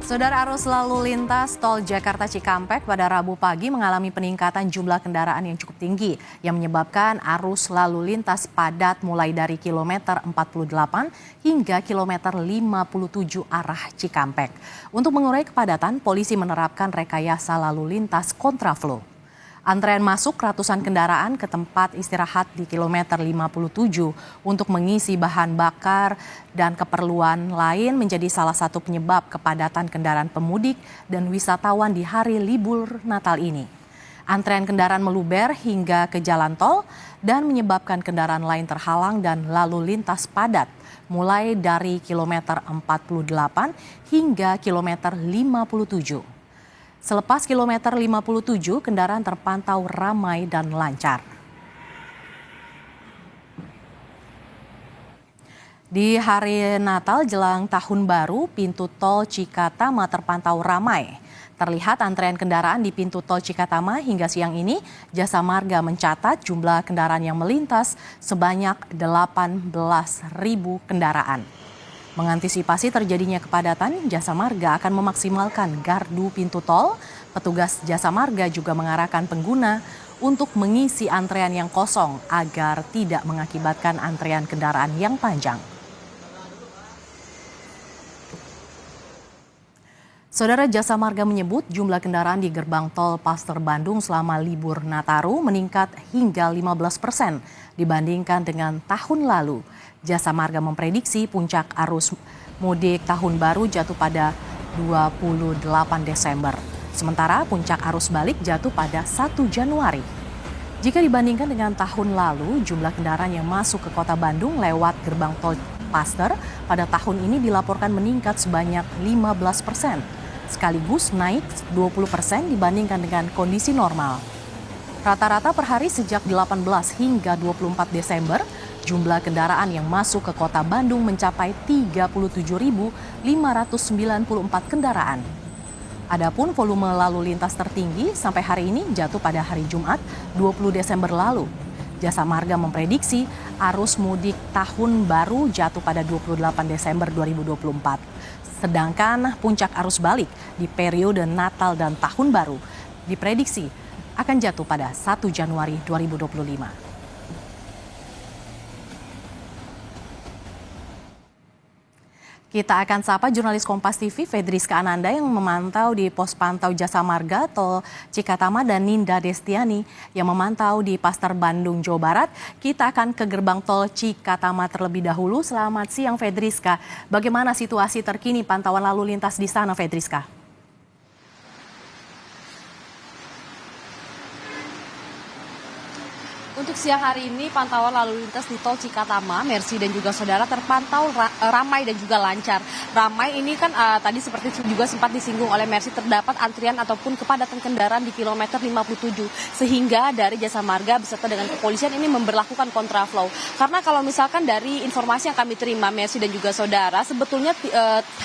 Saudara, arus lalu lintas tol Jakarta Cikampek pada Rabu pagi mengalami peningkatan jumlah kendaraan yang cukup tinggi yang menyebabkan arus lalu lintas padat mulai dari kilometer 48 hingga kilometer 57 arah Cikampek. Untuk mengurai kepadatan, polisi menerapkan rekayasa lalu lintas kontraflow. Antrean masuk ratusan kendaraan ke tempat istirahat di kilometer 57 untuk mengisi bahan bakar dan keperluan lain menjadi salah satu penyebab kepadatan kendaraan pemudik dan wisatawan di hari libur Natal ini. Antrean kendaraan meluber hingga ke jalan tol dan menyebabkan kendaraan lain terhalang dan lalu lintas padat mulai dari kilometer 48 hingga kilometer 57. Selepas kilometer 57, kendaraan terpantau ramai dan lancar. Di hari Natal jelang Tahun Baru, pintu tol Cikatama terpantau ramai. Terlihat antrean kendaraan di pintu tol Cikatama hingga siang ini, Jasa Marga mencatat jumlah kendaraan yang melintas sebanyak 18.000 kendaraan. Mengantisipasi terjadinya kepadatan, Jasa Marga akan memaksimalkan gardu pintu tol. Petugas Jasa Marga juga mengarahkan pengguna untuk mengisi antrean yang kosong agar tidak mengakibatkan antrean kendaraan yang panjang. Saudara, Jasa Marga menyebut jumlah kendaraan di gerbang tol Paster Bandung selama libur Nataru meningkat hingga 15% dibandingkan dengan tahun lalu. Jasa Marga memprediksi puncak arus mudik tahun baru jatuh pada 28 Desember. Sementara puncak arus balik jatuh pada 1 Januari. Jika dibandingkan dengan tahun lalu, jumlah kendaraan yang masuk ke kota Bandung lewat gerbang tol Paster pada tahun ini dilaporkan meningkat sebanyak 15%, sekaligus naik 20% dibandingkan dengan kondisi normal. Rata-rata per hari sejak 18 hingga 24 Desember, jumlah kendaraan yang masuk ke kota Bandung mencapai 37.594 kendaraan. Adapun volume lalu lintas tertinggi sampai hari ini jatuh pada hari Jumat 20 Desember lalu. Jasa Marga memprediksi arus mudik tahun baru jatuh pada 28 Desember 2024. Sedangkan puncak arus balik di periode Natal dan Tahun Baru diprediksi akan jatuh pada 1 Januari 2025. Kita akan sapa jurnalis Kompas TV Fedriska Ananda yang memantau di pos pantau Jasa Marga tol Cikatama dan Ninda Destiani yang memantau di Paster Bandung, Jawa Barat. Kita akan ke gerbang tol Cikatama terlebih dahulu. Selamat siang Fedriska. Bagaimana situasi terkini pantauan lalu lintas di sana Fedriska? Untuk siang hari ini pantauan lalu lintas di tol Cikatama, Mercy dan juga saudara terpantau ramai dan juga lancar. Ramai ini kan tadi seperti juga sempat disinggung oleh Mercy, terdapat antrian ataupun kepadatan kendaraan di kilometer 57. Sehingga dari Jasa Marga beserta dengan kepolisian ini memberlakukan kontraflow. Karena kalau misalkan dari informasi yang kami terima Mercy dan juga saudara, sebetulnya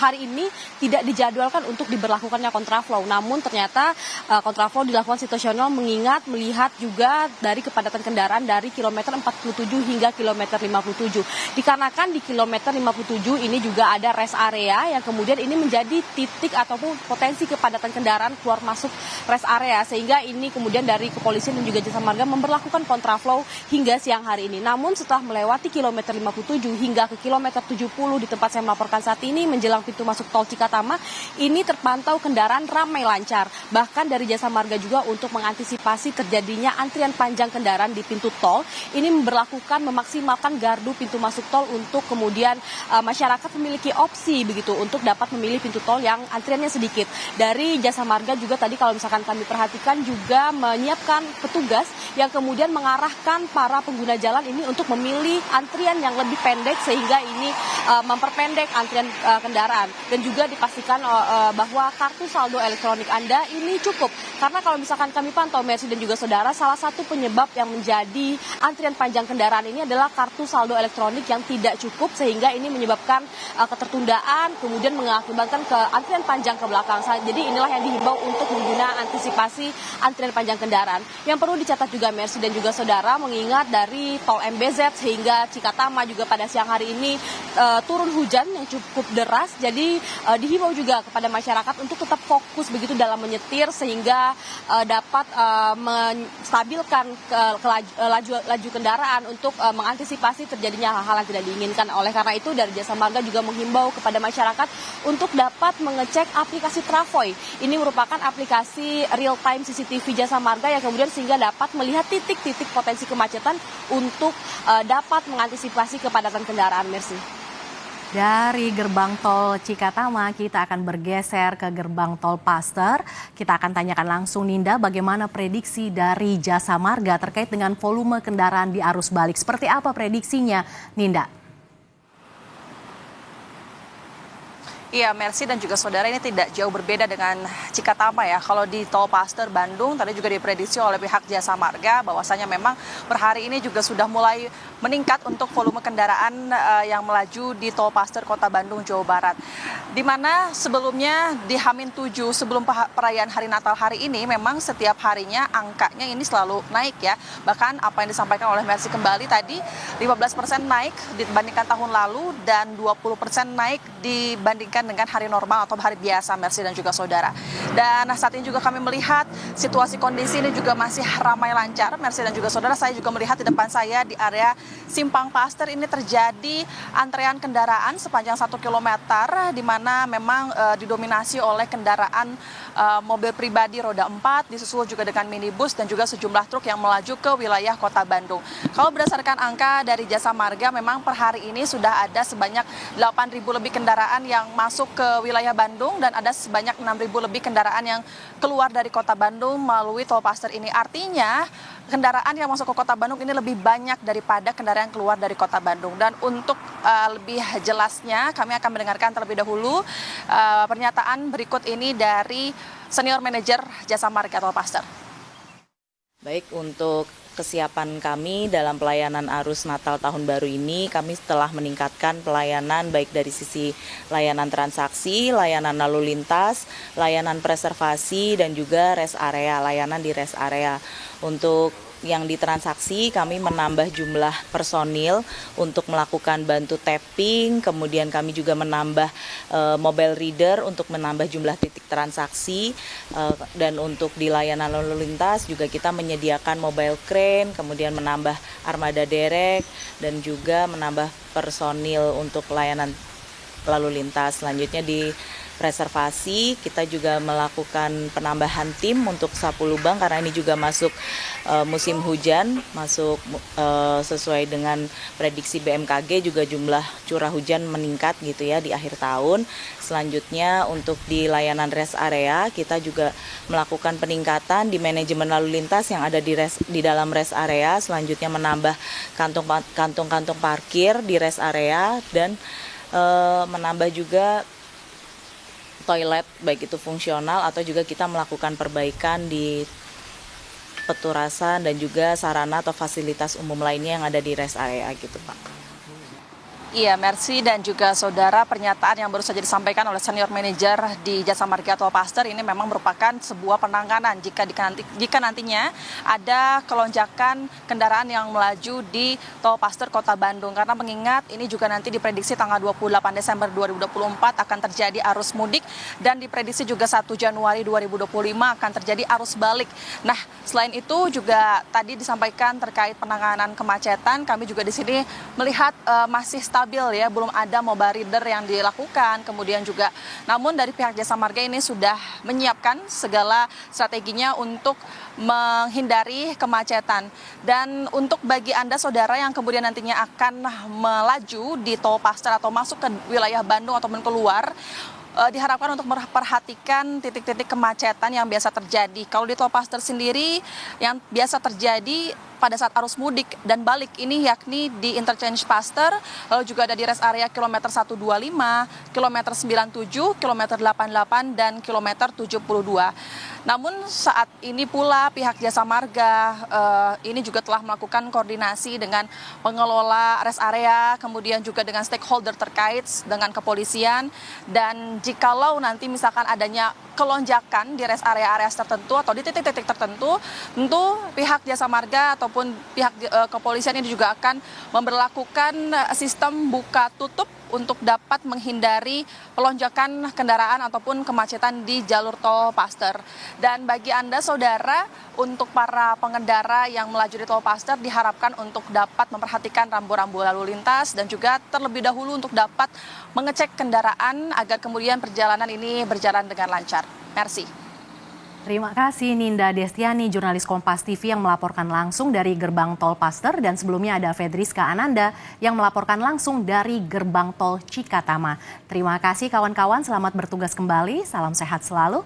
hari ini tidak dijadwalkan untuk diberlakukannya kontraflow. Namun ternyata kontraflow dilakukan situasional mengingat melihat juga dari kepadatan kendaraan dari kilometer 47 hingga kilometer 57. Dikarenakan di kilometer 57 ini juga ada rest area yang kemudian ini menjadi titik ataupun potensi kepadatan kendaraan keluar masuk rest area. Sehingga ini kemudian dari kepolisian dan juga Jasa Marga memberlakukan kontraflow hingga siang hari ini. Namun setelah melewati kilometer 57 hingga ke kilometer 70 di tempat saya melaporkan saat ini menjelang pintu masuk tol Cikatama, ini terpantau kendaraan ramai lancar. Bahkan dari Jasa Marga juga untuk mengantisipasi terjadinya antrian panjang kendaraan di pintu tol, ini memaksimalkan gardu pintu masuk tol untuk kemudian masyarakat memiliki opsi begitu untuk dapat memilih pintu tol yang antriannya sedikit. Dari Jasa Marga juga tadi kalau misalkan kami perhatikan juga menyiapkan petugas yang kemudian mengarahkan para pengguna jalan ini untuk memilih antrian yang lebih pendek sehingga ini memperpendek antrian kendaraan. Dan juga dipastikan bahwa kartu saldo elektronik Anda ini cukup. Karena kalau misalkan kami pantau Mercy dan juga saudara, salah satu penyebab yang menjadi terjadi antrian panjang kendaraan ini adalah kartu saldo elektronik yang tidak cukup, sehingga ini menyebabkan ketertundaan, kemudian mengakibatkan ke antrian panjang ke belakang. Jadi inilah yang dihimbau untuk menggunakan antisipasi antrian panjang kendaraan. Yang perlu dicatat juga Mercy dan juga saudara, mengingat dari tol MBZ hingga Cikatama juga pada siang hari ini turun hujan yang cukup deras. Jadi dihimbau juga kepada masyarakat untuk tetap fokus begitu dalam menyetir, sehingga dapat menstabilkan laju kendaraan untuk mengantisipasi terjadinya hal-hal yang tidak diinginkan. Oleh karena itu dari Jasa Marga juga menghimbau kepada masyarakat untuk dapat mengecek aplikasi Travoy. Ini merupakan aplikasi real time CCTV Jasa Marga yang kemudian sehingga dapat melihat titik-titik potensi kemacetan untuk dapat mengantisipasi kepadatan kendaraan. Mercy. Dari gerbang tol Cikatama kita akan bergeser ke gerbang tol Paster. Kita akan tanyakan langsung Ninda bagaimana prediksi dari Jasa Marga terkait dengan volume kendaraan di arus balik. Seperti apa prediksinya, Ninda? Iya, Mercy dan juga saudara, ini tidak jauh berbeda dengan Cikatama ya. Kalau di tol Paster Bandung tadi juga diprediksi oleh pihak Jasa Marga bahwasanya memang per hari ini juga sudah mulai meningkat untuk volume kendaraan yang melaju di tol Paster Kota Bandung, Jawa Barat. Di mana sebelumnya di H-7 sebelum perayaan Hari Natal hari ini memang setiap harinya angkanya ini selalu naik ya. Bahkan apa yang disampaikan oleh Mercy kembali tadi 15% naik dibandingkan tahun lalu dan 20% naik dibandingkan dengan hari normal atau hari biasa, Mercy dan juga saudara. Dan saat ini juga kami melihat situasi kondisi ini juga masih ramai lancar, Mercy dan juga saudara. Saya juga melihat di depan saya di area Simpang Paster ini terjadi antrean kendaraan sepanjang 1 km di mana memang didominasi oleh kendaraan mobil pribadi roda 4, disusul juga dengan minibus dan juga sejumlah truk yang melaju ke wilayah Kota Bandung. Kalau berdasarkan angka dari Jasa Marga, memang per hari ini sudah ada sebanyak 8.000 lebih kendaraan yang masuk ke wilayah Bandung dan ada sebanyak 6.000 lebih kendaraan yang keluar dari Kota Bandung melalui tol Paster ini. Artinya kendaraan yang masuk ke Kota Bandung ini lebih banyak daripada kendaraan yang keluar dari Kota Bandung. Dan untuk lebih jelasnya kami akan mendengarkan terlebih dahulu pernyataan berikut ini dari Senior Manager Jasa Marga Tol Paster. Baik, untuk kesiapan kami dalam pelayanan arus Natal Tahun Baru ini, kami telah meningkatkan pelayanan baik dari sisi layanan transaksi, layanan lalu lintas, layanan preservasi, dan juga rest area, layanan di rest area. Untuk yang di transaksi kami menambah jumlah personil untuk melakukan bantu tapping, kemudian kami juga menambah mobile reader untuk menambah jumlah titik transaksi, dan untuk di layanan lalu lintas juga kita menyediakan mobile crane, kemudian menambah armada derek dan juga menambah personil untuk layanan lalu lintas. Selanjutnya di reservasi kita juga melakukan penambahan tim untuk sapu lubang karena ini juga masuk musim hujan, masuk sesuai dengan prediksi BMKG juga jumlah curah hujan meningkat gitu ya di akhir tahun. Selanjutnya untuk di layanan rest area kita juga melakukan peningkatan di manajemen lalu lintas yang ada di dalam rest area. Selanjutnya menambah kantong-kantong parkir di rest area dan menambah juga toilet baik itu fungsional atau juga kita melakukan perbaikan di peturasan dan juga sarana atau fasilitas umum lainnya yang ada di rest area gitu Pak. Iya, Mercy dan juga saudara, pernyataan yang baru saja disampaikan oleh Senior Manager di Jasa Marga Tol Paster ini memang merupakan sebuah penanganan jika nantinya ada kelonjakan kendaraan yang melaju di Tol Paster Kota Bandung. Karena mengingat ini juga nanti diprediksi tanggal 28 Desember 2024 akan terjadi arus mudik dan diprediksi juga 1 Januari 2025 akan terjadi arus balik. Nah, selain itu juga tadi disampaikan terkait penanganan kemacetan, kami juga di sini melihat masih stabil ya, belum ada mobile reader yang dilakukan. Kemudian juga namun dari pihak Jasa Marga ini sudah menyiapkan segala strateginya untuk menghindari kemacetan. Dan untuk bagi Anda saudara yang kemudian nantinya akan melaju di Tol Paster atau masuk ke wilayah Bandung ataupun keluar, diharapkan untuk memperhatikan titik-titik kemacetan yang biasa terjadi. Kalau di tol Paster sendiri yang biasa terjadi pada saat arus mudik dan balik ini yakni di interchange Paster, lalu juga ada di rest area kilometer 125, kilometer 97, kilometer 88, dan kilometer 72. Namun saat ini pula pihak Jasa Marga ini juga telah melakukan koordinasi dengan pengelola rest area, kemudian juga dengan stakeholder terkait dengan kepolisian, dan jikalau nanti misalkan adanya kelonjakan di rest area-area tertentu atau di titik-titik tertentu, tentu pihak Jasa Marga ataupun pihak kepolisian ini juga akan memberlakukan sistem buka tutup untuk dapat menghindari pelonjakan kendaraan ataupun kemacetan di jalur tol Paster. Dan bagi Anda saudara, untuk para pengendara yang melaju di tol Paster diharapkan untuk dapat memperhatikan rambu-rambu lalu lintas dan juga terlebih dahulu untuk dapat mengecek kendaraan agar kemudian perjalanan ini berjalan dengan lancar. Merci. Terima kasih Ninda Destiani, jurnalis Kompas TV yang melaporkan langsung dari gerbang tol Paster, dan sebelumnya ada Fedriska Ananda yang melaporkan langsung dari gerbang tol Cikatama. Terima kasih kawan-kawan, selamat bertugas kembali, salam sehat selalu.